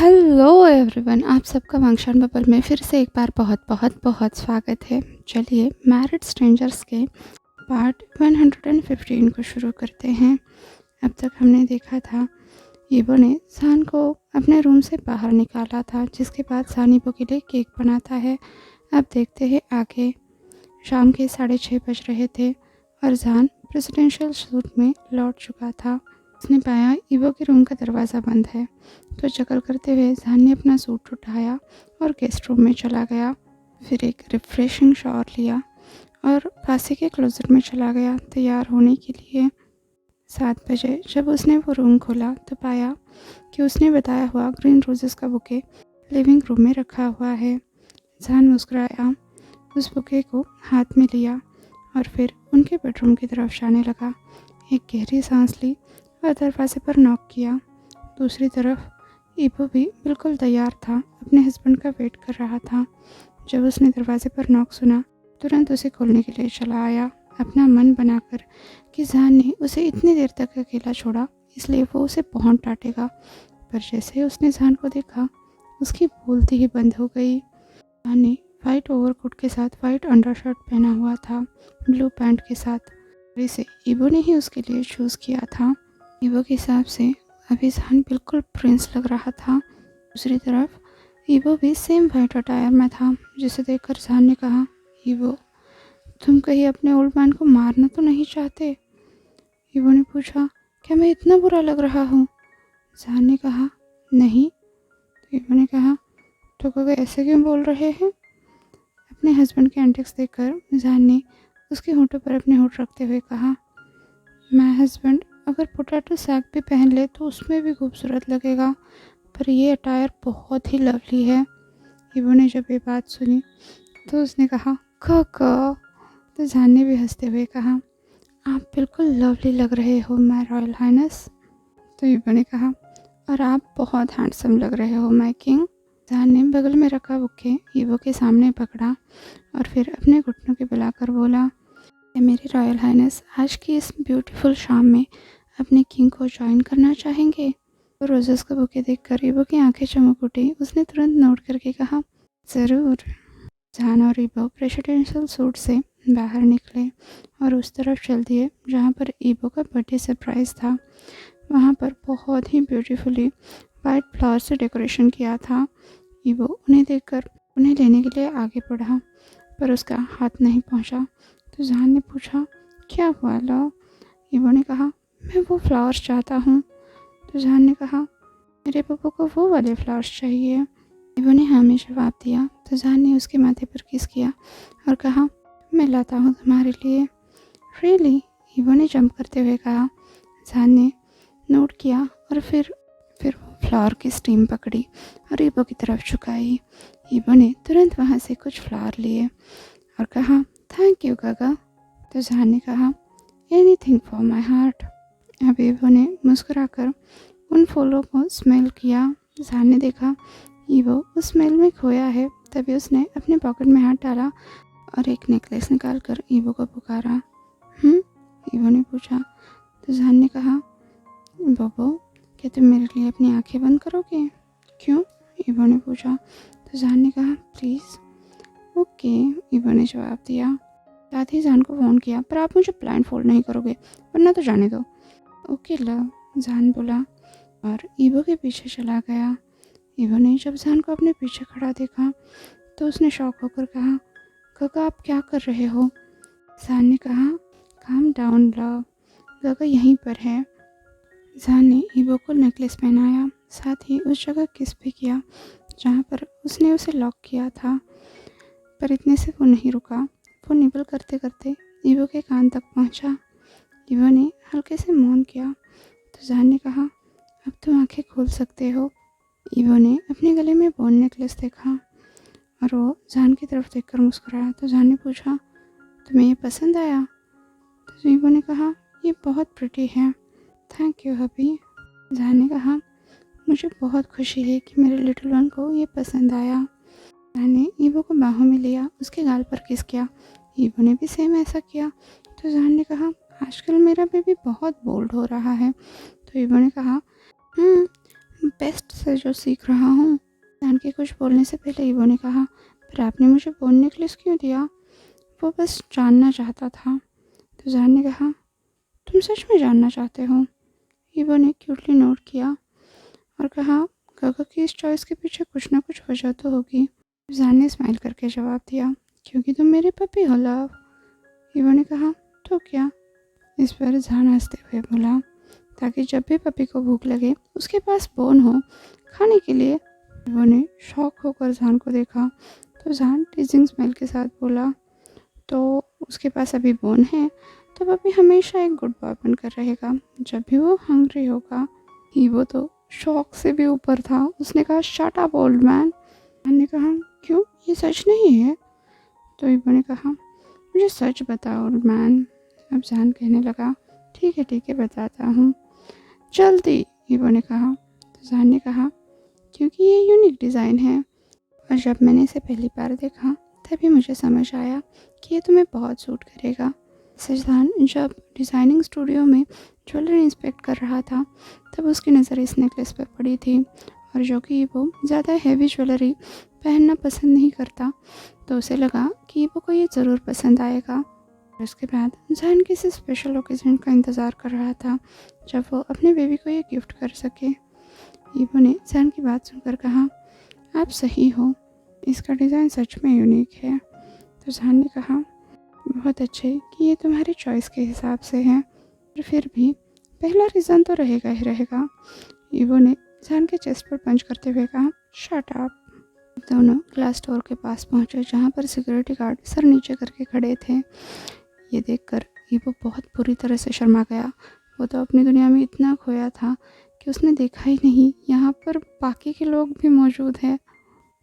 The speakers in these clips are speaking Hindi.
हेलो एवरीवन, आप सबका वांगशान बबल में फिर से एक बार बहुत बहुत बहुत स्वागत है। चलिए मैरिड स्ट्रेंजर्स के पार्ट 115 को शुरू करते हैं। अब तक हमने देखा था ईबो ने सान को अपने रूम से बाहर निकाला था, जिसके बाद सान ईबो के लिए केक बनाता है। अब देखते हैं आगे। शाम के 6:30 बज रहे थे और जान प्रेसिडेंशियल सूट में लौट चुका था। उसने पाया ईबो के रूम का दरवाज़ा बंद है, तो चकल करते हुए जान ने अपना सूट उठाया और गेस्ट रूम में चला गया। फिर एक रिफ्रेशिंग शावर लिया और पास के क्लोजेट में चला गया तैयार होने के लिए। 7 बजे जब उसने वो रूम खोला तो पाया कि उसने बताया हुआ ग्रीन रोजेस का बुके लिविंग रूम में रखा हुआ है। जान मुस्कुराया, उस बुके को हाथ में लिया और फिर उनके बेडरूम की तरफ जाने लगा। एक गहरी सांस ली और दरवाजे पर नॉक किया। दूसरी तरफ ईबो भी बिल्कुल तैयार था, अपने हस्बैंड का वेट कर रहा था। जब उसने दरवाजे पर नॉक सुना तुरंत उसे खोलने के लिए चला आया, अपना मन बनाकर कि जान ने उसे इतनी देर तक अकेला छोड़ा इसलिए वो उसे बहुत डांटेगा। पर जैसे ही उसने जान को देखा उसकी बोलती ही बंद हो गई। जान ने वाइट ओवरकोट के साथ वाइट अंडरशर्ट पहना हुआ था, ब्लू पैंट के साथ। इसे ईबो ने ही उसके लिए चूज़ किया था। ईबो के हिसाब से अभी जान बिल्कुल प्रिंस लग रहा था। दूसरी तरफ ईबो भी सेम वाइट अटायर में था, जिसे देखकर जान ने कहा, ईबो तुम कहीं अपने ओल्ड मैन को मारना तो नहीं चाहते? ईबो ने पूछा, क्या मैं इतना बुरा लग रहा हूँ? जान ने कहा, नहीं। तो ईबो ने कहा, तो कभी ऐसे क्यों बोल रहे हैं? अपने हस्बैंड के एंटिक्स देखकर जान ने उसके होठों पर अपने होठ रखते हुए कहा, मैं हस्बैंड अगर पोटैटो सैक भी पहन ले तो उसमें भी खूबसूरत लगेगा, पर ये अटायर बहुत ही लवली है। ईबो ने जब ये बात सुनी तो उसने कहा, क तो जान ने भी हंसते हुए कहा, आप बिल्कुल लवली लग रहे हो माय रॉयल हाइनेस। तो ईबो ने कहा, और आप बहुत हैंडसम लग रहे हो माय किंग। जान ने बगल में रखा बुके ईबो के सामने पकड़ा और फिर अपने घुटनों के बुलाकर बोला, मेरी रॉयल हाइनेस आज की इस ब्यूटीफुल शाम में अपने किंग को ज्वाइन करना चाहेंगे? तो रोजेस का बुके देखकर ईबो की आंखें चमक उठी। उसने तुरंत नोट करके कहा, ज़रूर। जान और ईबो प्रेसिडेंशियल सूट से बाहर निकले और उस तरफ चल दिए जहाँ पर ईबो का बर्थडे सरप्राइज था। वहाँ पर बहुत ही ब्यूटीफुली वाइट फ्लावर से डेकोरेशन किया था। ईबो उन्हें देखकर उन्हें लेने के लिए आगे बढ़ा, पर उसका हाथ नहीं पहुँचा। तो जान ने पूछा, क्या हुआ लव? ईबो ने कहा, मैं वो फ्लावर्स चाहता हूँ। तो जान ने कहा, मेरे पप्पू को वो वाले फ्लावर्स चाहिए। ईबो ने हाँ में जवाब दिया। तो जान ने उसके माथे पर किस किया और कहा, मैं लाता हूँ तुम्हारे लिए। रियली? ईबो ने जंप करते हुए कहा। जान ने नोट किया और फिर वो फ्लावर की स्टीम पकड़ी और ईबो की तरफ झुकाई। ईबो ने तुरंत वहाँ से कुछ फ्लावर लिए और कहा, थैंक यू गागा। तो जान ने कहा, एनीथिंग फॉर माई हार्ट। अब ईबो ने मुस्कुराकर उन फूलों को स्मेल किया। जान ने देखा ईबो उस स्मेल में खोया है, तभी उसने अपने पॉकेट में हाथ डाला और एक नेकलेस निकाल कर ईबो को पुकारा। ईबो ने पूछा। तो जान ने कहा, बोबो क्या तुम मेरे लिए अपनी आंखें बंद करोगे? क्यों? ईबो ने पूछा। तो जान ने कहा, प्लीज़। ओके, ईबो ने जवाब दिया। साथ ही जान को फ़ोन किया, पर आप मुझे ब्लाइंड फोल्ड नहीं करोगे वरना तो जाने दो। ओके लव, जान बोला और ईबो के पीछे चला गया। ईबो ने जब जान को अपने पीछे खड़ा देखा तो उसने शॉक होकर कहा, काका आप क्या कर रहे हो? जान ने कहा, काम डाउन लव, काका यहीं पर है। जान ने ईबो को नेकलेस पहनाया, साथ ही उस जगह किस भी किया जहाँ पर उसने उसे लॉक किया था। पर इतने से वो नहीं रुका। वो निबल करते करते ईबो के कान तक पहुँचा। ईबो ने हल्के से मौन किया। तो जान ने कहा, अब तुम आंखें खोल सकते हो। ईबो ने अपने गले में बोन नेकलेस देखा और वो जान की तरफ देखकर मुस्कुराया। तो जान ने पूछा, तुम्हें ये पसंद आया? तो ईबो ने कहा, ये बहुत प्रिटी है। थैंक यू हबी। जान ने कहा, मुझे बहुत खुशी है कि मेरे लिटिल वन को ये पसंद आया। जान ने ईबो को बाहों में लिया, उसके गाल पर किस किया। ईबो ने भी सेम ऐसा किया। तो जान ने कहा, आजकल मेरा बेबी बहुत बोल्ड हो रहा है। तो ईबो ने कहा, बेस्ट से जो सीख रहा हूँ। जान के कुछ बोलने से पहले ईवो ने कहा, पर आपने मुझे बोन नेकलेस क्यों दिया? वो बस जानना चाहता था। तो जान ने कहा, तुम सच में जानना चाहते हो? ईवो ने क्यूटली नोट किया और कहा, गगा की इस चॉइस के पीछे कुछ ना कुछ वजह तो होगी। जान ने स्माइल करके जवाब दिया, क्योंकि तुम मेरे पपी हो लव। ईवो ने कहा, तो क्या? इस पर जान हंसते हुए बोला, ताकि जब भी पपी को भूख लगे उसके पास बोन हो खाने के लिए। ईवो ने शॉक होकर जान को देखा तो जान टीजिंग स्माइल के साथ बोला, तो उसके पास अभी बोन है तो पपी हमेशा एक गुड बॉय बनकर रहेगा जब भी वो हंग्री होगा। ईवो तो शॉक से भी ऊपर था। उसने कहा, शट अप ओल्ड मैन। जान ने कहा, क्यों, ये सच नहीं है? तो ईवो ने कहा, मुझे सच बताओ ओल्ड मैन। अब जान कहने लगा, ठीक है बताता हूँ, जल्दी। ईवो ने कहा। तो जान ने कहा, क्योंकि ये यूनिक डिज़ाइन है और जब मैंने इसे पहली बार देखा तभी मुझे समझ आया कि ये तुम्हें बहुत सूट करेगा। जान जब डिज़ाइनिंग स्टूडियो में ज्वेलरी इंस्पेक्ट कर रहा था तब उसकी नज़र इस नेकलेस पर पड़ी थी और जो कि वो ज़्यादा हैवी ज्वेलरी पहनना पसंद नहीं करता, तो उसे लगा कि वो को ये ज़रूर पसंद आएगा। और उसके बाद जान किसी स्पेशल ओकेजन का इंतज़ार कर रहा था जब वो अपने बेबी को ये गिफ्ट कर सके। ईवो ने जान की बात सुनकर कहा, आप सही हो, इसका डिज़ाइन सच में यूनिक है। तो जान ने कहा, बहुत अच्छे कि ये तुम्हारी चॉइस के हिसाब से है, पर फिर भी पहला रीज़न तो रहेगा ही रहेगा। ईवो ने जान के चेस्ट पर पंच करते हुए कहा, शट अप। दोनों ग्लास डोर के पास पहुंचे जहां पर सिक्योरिटी गार्ड सर नीचे करके खड़े थे। ये देखकर ईवो बहुत बुरी तरह से शर्मा गया। वो तो अपनी दुनिया में इतना खोया था कि उसने देखा ही नहीं यहाँ पर बाकी के लोग भी मौजूद हैं।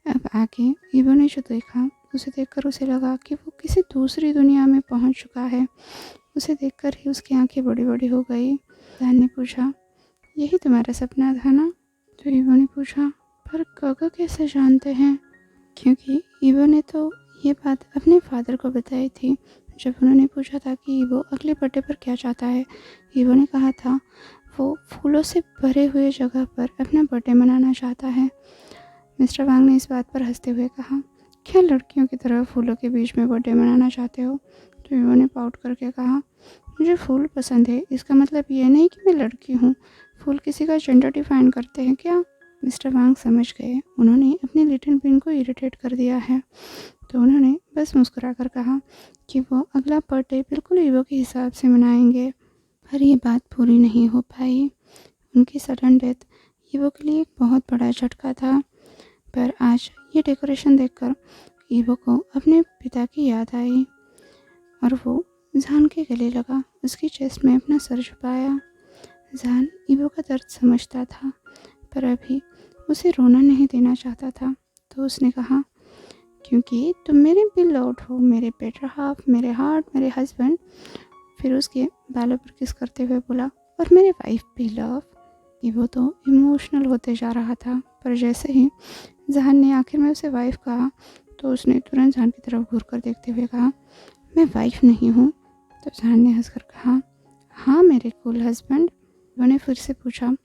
अब आगे ईवो ने जो देखा उसे देखकर उसे लगा कि वो किसी दूसरी दुनिया में पहुंच चुका है। उसे देखकर ही उसकी आंखें बड़ी बड़ी हो गई। जान ने पूछा, यही तुम्हारा सपना था ना? तो ईवो ने पूछा, पर गगा कैसे जानते हैं? क्योंकि ईवो ने तो ये बात अपने फादर को बताई थी जब उन्होंने पूछा था कि ईवो अगले बर्थडे पर क्या चाहता है। ईवो ने कहा था वो फूलों से भरे हुए जगह पर अपना बर्थडे मनाना चाहता है। मिस्टर वांग ने इस बात पर हंसते हुए कहा, क्या लड़कियों की तरह फूलों के बीच में बर्थडे मनाना चाहते हो? तो ईवो ने पाउट करके कहा, मुझे फूल पसंद है, इसका मतलब ये नहीं कि मैं लड़की हूँ। फूल किसी का जेंडर डिफाइन करते हैं क्या? मिस्टर वांग समझ गए उन्होंने अपनी लिटिल बीन को इरिटेट कर दिया है, तो उन्होंने बस मुस्कुराकर कहा कि वो अगला बर्थडे बिल्कुल ईवो के हिसाब से मनाएंगे। पर ये बात पूरी नहीं हो पाई। उनकी सडन डेथ ईवो के लिए एक बहुत बड़ा झटका था। पर आज ये डेकोरेशन देखकर ईवो को अपने पिता की याद आई और वो जान के गले लगा, उसकी चेस्ट में अपना सर छुपाया। जान ईवो का दर्द समझता था पर अभी उसे रोना नहीं देना चाहता था, तो उसने कहा, क्योंकि तुम मेरे बिलौड हो, मेरे बेटर हाफ, मेरे हार्ट, मेरे हस्बैंड। फिर उसके बालों पर किस करते हुए बोला, और मेरे वाइफ भी लव। ईवो तो इमोशनल होते जा रहा था, पर जैसे ही जहान ने आखिर में उसे वाइफ कहा तो उसने तुरंत जहान की तरफ घूर कर देखते हुए कहा, मैं वाइफ नहीं हूँ। तो जहान ने हंसकर कहा, हाँ मेरे कूल हस्बैंड। उन्होंने फिर से पूछा,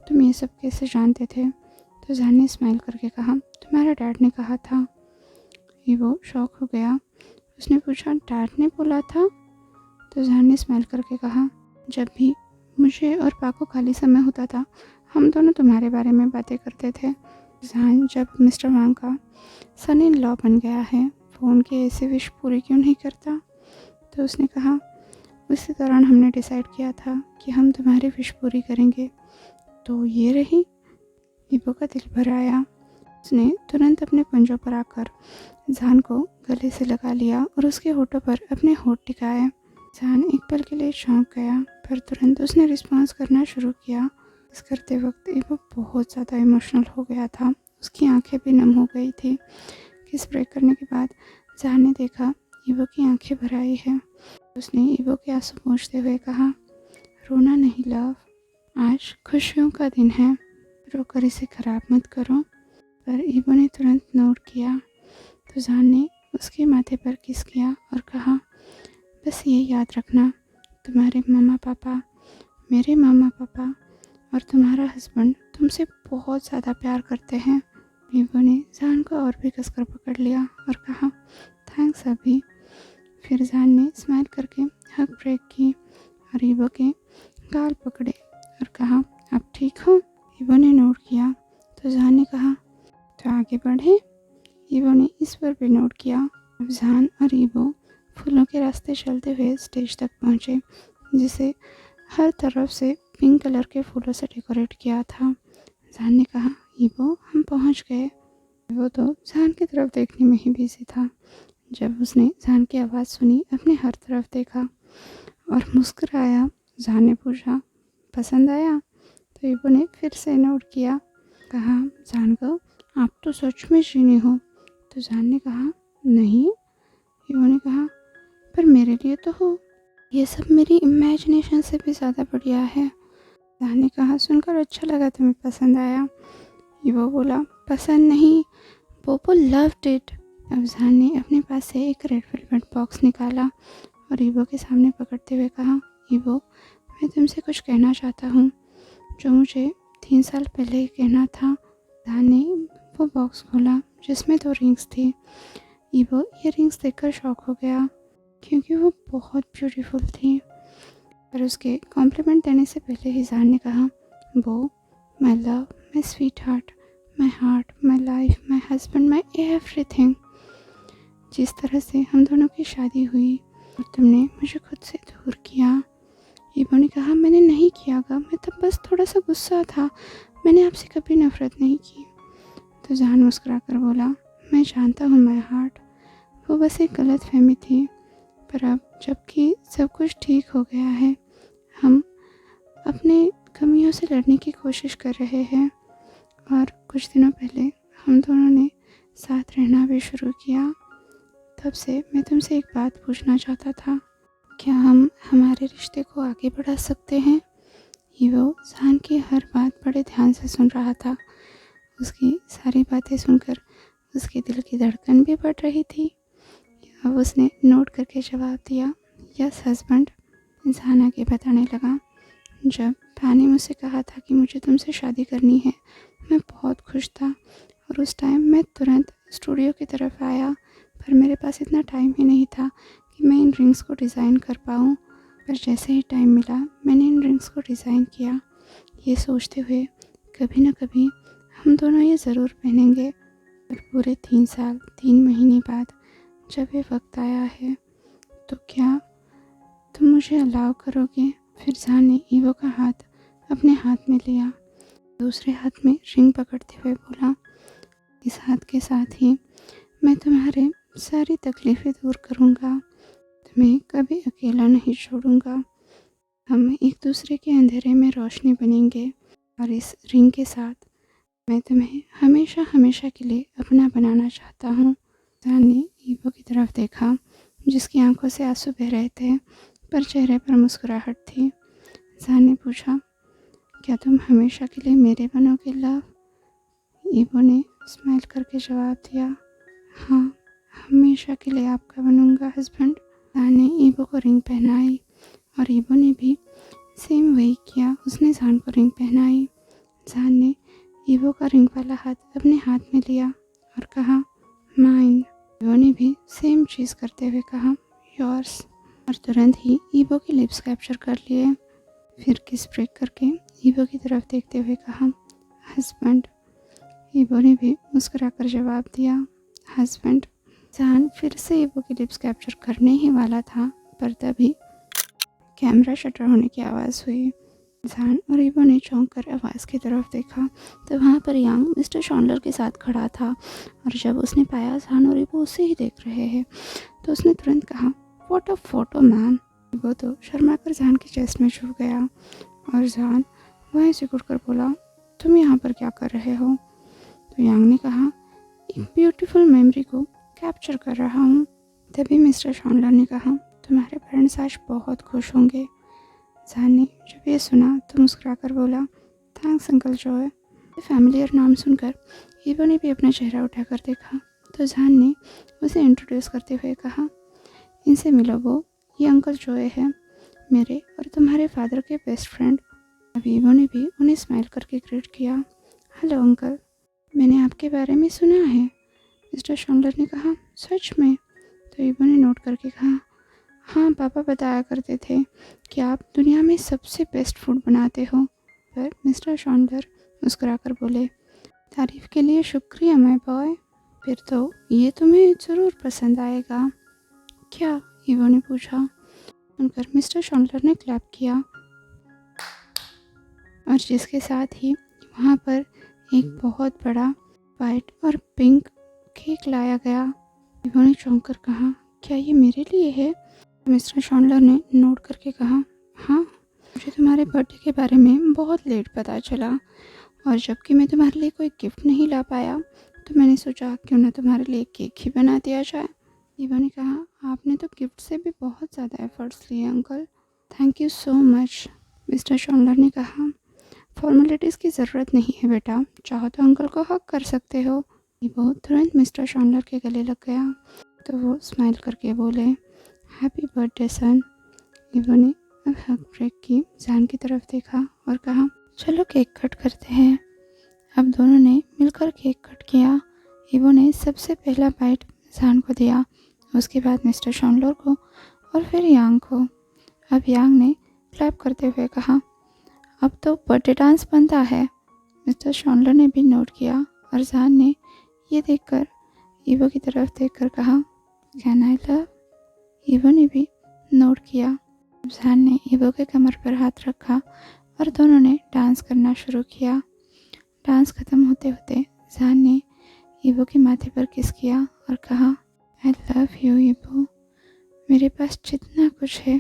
तुम ये सब कैसे जानते थे? तो जहान ने स्माइल करके कहा, तुम्हारा डैड ने कहा था। ईवो शॉक हो गया। उसने पूछा, डैड ने बोला था? तो जहान ने स्माइल करके कहा, जब भी मुझे और पा को खाली समय होता था हम दोनों तुम्हारे बारे में बातें करते थे। जहान जब मिस्टर वांग का सन इन लॉ बन गया है वो उनकी ऐसी विश पूरी क्यों नहीं करता? तो उसने कहा, उसी दौरान हमने डिसाइड किया था कि हम तुम्हारी विश पूरी करेंगे। तो ये रही। ईवो का दिल भर आया। उसने तुरंत अपने पंजों पर आकर जहान को गले से लगा लिया और उसके होठों पर अपने होठ टिकाए। जहान एक पल के लिए चौंक गया, पर तुरंत उसने रिस्पॉन्स करना शुरू किया। इस करते वक्त ईवो बहुत ज़्यादा इमोशनल हो गया था। उसकी आंखें भी नम हो गई थी। किस ब्रेक करने के बाद जहान ने देखा ईवो की आंखें भर आई है। उसने ईवो के आंसू पोंछते हुए कहा, रोना नहीं लव, आज खुशियों का दिन है, रोकर इसे खराब मत करो। पर ईवो ने तुरंत नोट किया तो जहान ने उसके माथे पर किस किया और कहा, बस ये याद रखना, तुम्हारे मामा पापा, मेरे मामा पापा और तुम्हारा हस्बैंड तुमसे बहुत ज़्यादा प्यार करते हैं। ईवो ने जान को और भी कसकर पकड़ लिया और कहा, थैंक्स अभी। फिर जान ने स्माइल करके हग ब्रेक की और ईवो के गाल पकड़े और कहा, अब ठीक हो? ईवो ने नोट किया तो जान ने कहा, तो आगे बढ़े? ईवो ने इस पर भी नोट किया। अब जान और ईवो फूलों के रास्ते चलते हुए स्टेज तक पहुँचे, जिसे हर तरफ से पिंक कलर के फूलों से डेकोरेट किया था। जान ने कहा, ईवो हम पहुँच गए। वो तो जान की तरफ देखने में ही बिजी था। जब उसने जान की आवाज़ सुनी, अपने हर तरफ देखा और मुस्कुराया। जान ने पूछा, पसंद आया? तो ईवो ने फिर से नोट किया। कहा, जान को आप तो सच में जीनी हो। तो जान ने कहा, नहीं। ईवो ने कहा, पर मेरे लिए तो हो। ये सब मेरी इमेजिनेशन से भी ज़्यादा बढ़िया है। जान ने कहा, सुनकर अच्छा लगा तुम्हें पसंद आया। ईवो बोला, पसंद नहीं, पोपो लव्ड इट। अब जान ने अपने पास से एक रेड वेलवेट बॉक्स निकाला और ईवो के सामने पकड़ते हुए कहा, ईवो मैं तुमसे कुछ कहना चाहता हूँ, जो मुझे 3 साल पहले ही कहना था। जान ने वो बॉक्स खोला जिसमें 2 रिंग्स थी। ईवो ये रिंग्स देखकर शॉक हो गया, क्योंकि वो बहुत ब्यूटीफुल थी। पर उसके कॉम्प्लीमेंट देने से पहले ही जान ने कहा, वो my love, my sweet heart, my heart, my life, my husband, my everything. जिस तरह से हम दोनों की शादी हुई और तुमने मुझे खुद से दूर किया। ईवो ने कहा, मैंने नहीं किया गा, मैं तब बस थोड़ा सा गुस्सा था, मैंने आपसे कभी नफरत नहीं की। तो जान मुस्कुरा कर बोला, मैं जानता हूँ माई हार्ट, वो बस एक गलत फहमी थी। पर अब जबकि सब कुछ ठीक हो गया है, हम अपने कमियों से लड़ने की कोशिश कर रहे हैं। और कुछ दिनों पहले हम दोनों ने साथ रहना भी शुरू किया। तब से मैं तुमसे एक बात पूछना चाहता था, क्या हम हमारे रिश्ते को आगे बढ़ा सकते हैं? ईवो जान की हर बात बड़े ध्यान से सुन रहा था। उसकी सारी बातें सुनकर उसके दिल की धड़कन भी बढ़ रही थी। अब उसने नोट करके जवाब दिया, यस हस्बैंड। जान आगे बताने लगा, जब भा ने मुझसे कहा था कि मुझे तुमसे शादी करनी है, मैं बहुत खुश था और उस टाइम मैं तुरंत स्टूडियो की तरफ आया, पर मेरे पास इतना टाइम ही नहीं था कि मैं इन रिंग्स को डिज़ाइन कर पाऊँ। पर जैसे ही टाइम मिला, मैंने इन रिंग्स को डिज़ाइन किया, ये सोचते हुए कभी ना कभी हम दोनों ये ज़रूर पहनेंगे। और पूरे 3 साल 3 महीने बाद जब ये वक्त आया है, तो क्या तुम मुझे अलाउ करोगे? फिर जान ने ईवो का हाथ अपने हाथ में लिया, दूसरे हाथ में रिंग पकड़ते हुए बोला, इस हाथ के साथ ही मैं तुम्हारे सारी तकलीफ़ें दूर करूँगा, तुम्हें कभी अकेला नहीं छोड़ूँगा। हम एक दूसरे के अंधेरे में रोशनी बनेंगे और इस रिंग के साथ मैं तुम्हें हमेशा हमेशा के लिए अपना बनाना चाहता हूँ। जान ने ईवो की तरफ देखा, जिसकी आंखों से आंसू बह रहे थे, पर चेहरे पर मुस्कुराहट थी। जान ने पूछा, क्या तुम हमेशा के लिए मेरे बनोगे लव? ईवो ने स्माइल करके जवाब दिया, हाँ, हमेशा के लिए आपका बनूंगा हस्बैंड। जान ने ईवो को रिंग पहनाई और ईवो ने भी सेम वही किया, उसने जान को रिंग पहनाई। जान ने ईवो का रिंग वाला हाथ अपने हाथ में लिया और कहा, माइन। ईवो ने भी सेम चीज़ करते हुए कहा, योर्स। और तुरंत ही ईवो के लिप्स कैप्चर कर लिए। फिर किस ब्रेक करके ईवो की तरफ देखते हुए कहा, हस्बैंड। ईवो ने भी मुस्कुराकर जवाब दिया, हस्बैंड। जान फिर से ईवो के लिप्स कैप्चर करने ही वाला था, पर तभी कैमरा शटर होने की आवाज़ हुई। जान और ईवो ने चौंक कर आवाज़ की तरफ देखा तो वहाँ पर यांग मिस्टर शॉन्डलर के साथ खड़ा था। और जब उसने पाया जान और ईवो उसे ही देख रहे हैं, तो उसने तुरंत कहा, what a photo man. Evo तो शर्मा कर जान की चेस्ट में छू गया और जान वहीं से उठकर बोला, तुम यहाँ पर क्या कर रहे हो? तो यांग ने कहा, एक ब्यूटीफुल मेमोरी को कैप्चर कर रहा हूँ। तभी मिस्टर शॉन्डलर ने कहा, तुम्हारे पेरेंट्स आज बहुत खुश होंगे। जान ने जब ये सुना तो मुस्कुरा कर बोला, थैंक्स अंकल जॉय। फैमिलियर नाम सुनकर ईवो ने भी अपना चेहरा उठाकर देखा तो जान ने उसे इंट्रोड्यूस करते हुए कहा, इनसे मिलो, वो ये अंकल जॉय है, मेरे और तुम्हारे फादर के बेस्ट फ्रेंड। अब ईवो ने भी उन्हें स्माइल करके ग्रीट किया। हेलो अंकल, मैंने आपके बारे में सुना है, मिस्टर शॉन्डलर ने कहा। सच में? तो ईवो ने नोट करके कहा, हाँ, पापा बताया करते थे कि आप दुनिया में सबसे बेस्ट फूड बनाते हो। पर मिस्टर शॉन्डलर मुस्कुराकर बोले, तारीफ के लिए शुक्रिया माय बॉय, फिर तो ये तुम्हें ज़रूर पसंद आएगा। क्या? ईवो ने पूछा। सुनकर मिस्टर शॉन्डलर ने क्लैप किया और जिसके साथ ही वहाँ पर एक बहुत बड़ा वाइट और पिंक केक लाया गया। ईवो ने चौंक कर कहा, क्या ये मेरे लिए है? मिस्टर शॉन्डलर ने नोट करके कहा, हाँ, मुझे तुम्हारे बर्थडे के बारे में बहुत लेट पता चला और जबकि मैं तुम्हारे लिए कोई गिफ्ट नहीं ला पाया तो मैंने सोचा क्यों ना तुम्हारे लिए केक ही बना दिया जाए। ईवो ने कहा, आपने तो गिफ्ट से भी बहुत ज़्यादा एफर्ट्स लिए uncle, thank you so much. Mister Shondler ने कहा, फॉर्मेलिटीज़ की ज़रूरत नहीं है बेटा, चाहो तो अंकल को हक कर सकते हो। ईवो तुरंत मिस्टर शॉन्डलर के गले लग गया तो वो स्माइल करके बोले, हैप्पी बर्थडे सन। ईवो ने अब हक ब्रेक की जैन की तरफ देखा और कहा, चलो केक कट करते हैं। अब दोनों ने मिलकर केक कट किया। ईवो ने सबसे पहला बाइट जैन को दिया, उसके बाद मिस्टर शॉन्डलर को और फिर यांग को। अब यांग ने क्लैप करते हुए कहा, अब तो बर्थडे डांस बनता है। मिस्टर शॉन्डलर ने भी नोट किया और जैन ने ये देखकर ईवो की तरफ देखकर कहा, कैन आई लव? ईवो ने भी नोट किया। जैन ने ईवो के कमर पर हाथ रखा और दोनों ने डांस करना शुरू किया। डांस खत्म होते होते जैन ने ईवो के माथे पर किस किया और कहा, आई लव यू ईवो, मेरे पास जितना कुछ है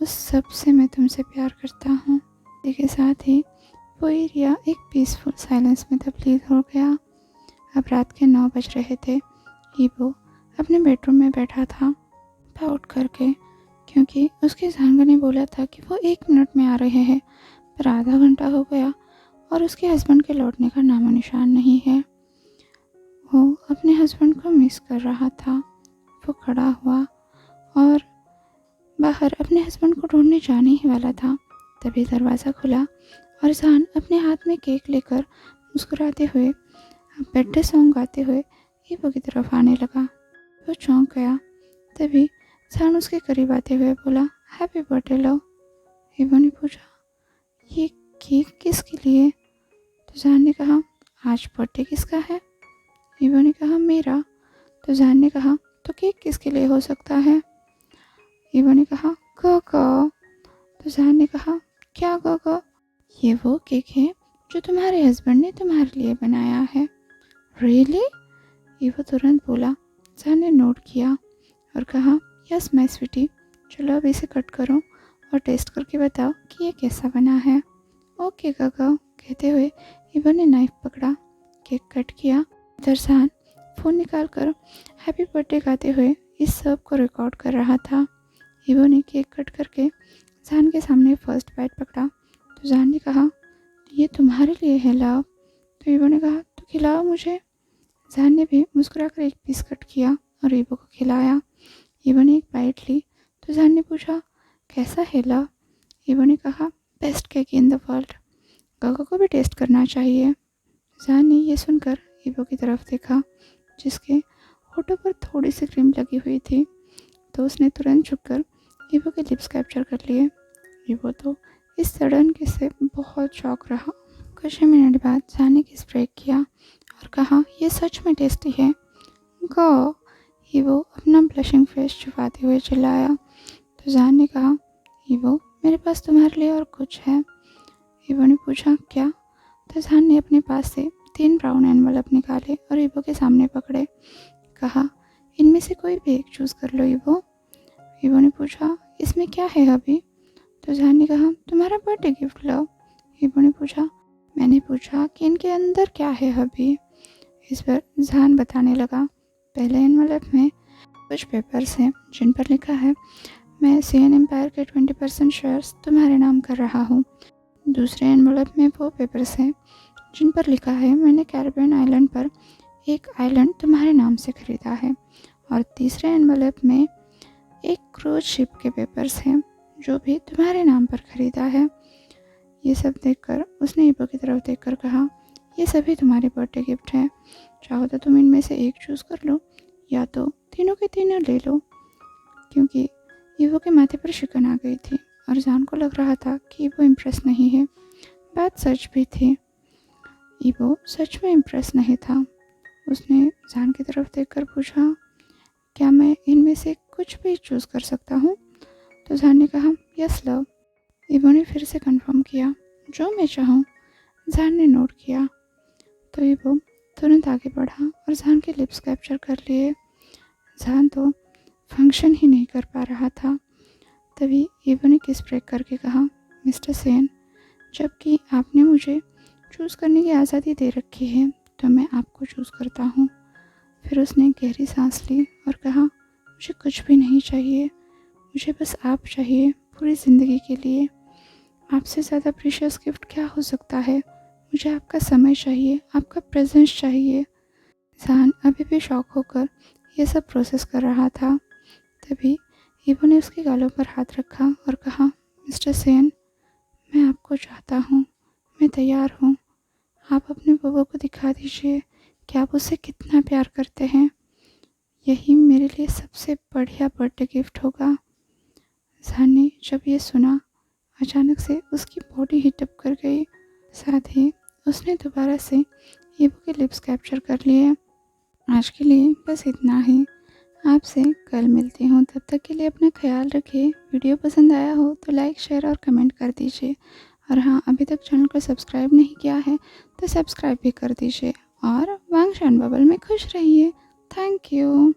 उस सब से मैं तुमसे प्यार करता हूँ। इसी के साथ ही वो एरिया एक पीसफुल साइलेंस में तब्दील हो गया। अब रात के 9 बज रहे थे। ईवो अपने बेडरूम में बैठा था पाउट करके, क्योंकि उसके जानवर ने बोला था कि वो 1 मिनट में आ रहे हैं, पर आधा घंटा हो गया और उसके हस्बैंड के लौटने का नामो निशान नहीं है। वो अपने हस्बैंड को मिस कर रहा था। वो खड़ा हुआ और बाहर अपने हस्बैंड को ढूंढने जाने ही वाला था, तभी दरवाज़ा खुला और जैन अपने हाथ में केक लेकर मुस्कुराते हुए बर्थडे सॉन्ग गाते हुए ईवो की तरफ आने लगा। वो चौंक गया। तभी जैन उसके करीब आते हुए बोला, हैप्पी बर्थडे लव। ईवो ने पूछा, ये केक किसके लिए? तो जैन ने कहा, आज बर्थडे किसका है? ईवो ने कहा, मेरा। तो जैन ने कहा, तो केक किसके लिए हो सकता है? ईवो ने कहा, गोगो। तो जैन ने कहा, क्या गोगो? ये वो केक है जो तुम्हारे हस्बैंड ने तुम्हारे लिए बनाया है। रियली? ईवो तुरंत बोला। जैन ने नोट किया और कहा, यस माय स्वीटी, चलो अब इसे कट करो और टेस्ट करके बताओ कि ये कैसा बना है। ओके गोगो, कहते हुए ईवो ने नाइफ पकड़ा, केक कट किया। इधर जैन फ़ोन निकाल कर हैप्पी बर्थडे गाते हुए इस सब को रिकॉर्ड कर रहा था। ईवो ने केक कट करके जैन के सामने फर्स्ट बाइट पकड़ा तो जैन ने कहा, ये तुम्हारे लिए है लव। तो ईवो ने कहा, तो खिलाओ मुझे। जैन ने भी मुस्कुराकर एक पीस कट किया और ईवो को खिलाया। ईवो ने एक बाइट ली तो जैन ने पूछा, कैसा है लव? ईवो ने कहा, best cake in the world, Gogo को भी टेस्ट करना चाहिए। जैन ने ये सुनकर ईवो की तरफ देखा जिसके होठों पर थोड़ी सी क्रीम लगी हुई थी, तो उसने तुरंत झुककर ईवो के लिप्स कैप्चर कर लिए। ईवो तो इस सडन किस से बहुत शॉक रहा। कुछ ही मिनट बाद जैन ने किस ब्रेक किया और कहा, ये सच में टेस्टी है। गो। ईवो अपना ब्लशिंग फेस छुपाते हुए चिल्लाया। तो जैन ने कहा, ईवो, मेरे पास तुम्हारे लिए और कुछ है। ईवो ने पूछा, क्या? तो जैन ने अपने पास से 3 ब्राउन एनवलप निकाले और ईवो के सामने पकड़े। कहा, इनमें से कोई भी एक चूज़ कर लो ईवो। ईवो ने पूछा, इसमें क्या है अभी? तो जैन ने कहा, तुम्हारा बर्थडे गिफ्ट लो। ईवो ने पूछा, मैंने पूछा कि इनके अंदर क्या है अभी? इस पर जैन बताने लगा, पहले एनवलप में कुछ पेपर्स हैं जिन पर लिखा है, मैं सीएन एम्पायर के 20% शेयर्स तुम्हारे नाम कर रहा हूँ। दूसरे एनवलप में वो पेपर्स हैं जिन पर लिखा है, मैंने कैरिबियन आइलैंड पर एक आइलैंड तुम्हारे नाम से खरीदा है। और तीसरे एनवलप में एक क्रूज शिप के पेपर्स हैं जो भी तुम्हारे नाम पर खरीदा है। ये सब देखकर उसने ईबो की तरफ देखकर कहा, ये सभी तुम्हारे बर्थडे गिफ्ट हैं, चाहो तो तुम इनमें से एक चूज़ कर लो या तो तीनों के तीनों ले लो। क्योंकि ईबो के माथे पर शिकन आ गई थी और जान को लग रहा था कि ईबो इम्प्रेस नहीं है। बात सच भी थी, ईबो सच में इम्प्रेस नहीं था। उसने जान की तरफ देखकर पूछा, क्या मैं इनमें से कुछ भी चूज़ कर सकता हूँ? तो जान ने कहा, यस लव। ईबो ने फिर से कंफर्म किया, जो मैं चाहूँ। जान ने नोट किया तो ईबो तुरंत आगे बढ़ा और जान के लिप्स कैप्चर कर लिए। जान तो फंक्शन ही नहीं कर पा रहा था। तभी ईबो ने किस ब्रेक करके कहा, मिस्टर सेन, जबकि आपने मुझे चूज़ करने की आज़ादी दे रखी है तो मैं आपको चूज़ करता हूँ। फिर उसने गहरी सांस ली और कहा, मुझे कुछ भी नहीं चाहिए, मुझे बस आप चाहिए पूरी ज़िंदगी के लिए। आपसे ज़्यादा प्रीशियस गिफ्ट क्या हो सकता है? मुझे आपका समय चाहिए, आपका प्रेजेंस चाहिए। जान अभी भी शॉक होकर ये सब प्रोसेस कर रहा था। तभी ईबो ने उसके गालों पर हाथ रखा और कहा, मिस्टर सेन, मैं आपको चाहता हूँ, मैं तैयार हूँ। आप अपने बुआ को दिखा दीजिए कि आप उससे कितना प्यार करते हैं। यही मेरे लिए सबसे बढ़िया बर्थडे गिफ्ट होगा। जान ने जब ये सुना, अचानक से उसकी बॉडी हीटअप कर गई। साथ ही उसने दोबारा से ईबो के लिप्स कैप्चर कर लिए। आज के लिए बस इतना ही। आपसे कल मिलती हूँ, तब तक के लिए अपना ख्याल रखिए। वीडियो पसंद आया हो तो लाइक, शेयर और कमेंट कर दीजिए। और हाँ, अभी तक चैनल को सब्सक्राइब नहीं किया है तो सब्सक्राइब भी कर दीजिए। और वांगशान बबल में खुश रहिए। Thank you.